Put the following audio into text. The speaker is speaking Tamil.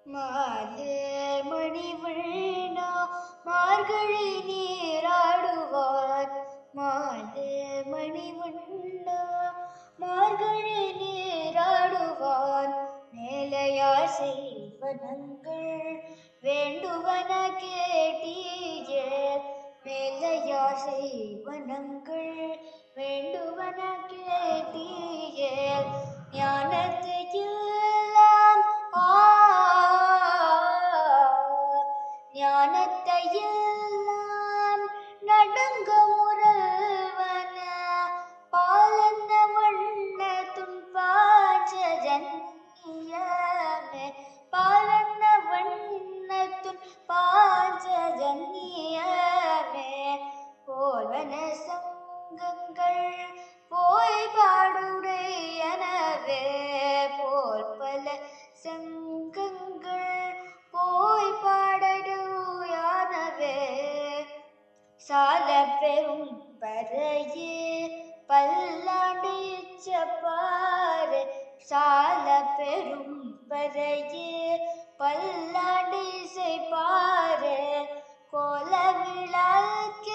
மாலே மணிவண்ணா மார்கழி நீராடுவார். மாலே மணிவண்ணா மார்கழி நீராடுவார். மேலையார் செய்வனங்கள் வேண்டுவன கேட்டீயே. மேலையார் செய்வனங்கள் வேண்டுவன கேட்டீயே. ஞானத்தையெல்லாம் ஞானத்தையெல்லாம் நடுங்க முறவன பாலந்த வண்ண துன்பாஞ்சஜன்யமே. பாலந்த வண்ணத்துன் பாஞ்சஜன்யமே. போல்வன சங்கங்கள் போய் பாடுடையனவே. போல் பல சங்கங்கள் போய் பாடடுயானவே. சால பெரும் பறையே பல்லாண்டு இச்சப்பாறு. சால பெரும் பறையே பல்லாண்டு இசைப்பாறு. கோல விளக்கே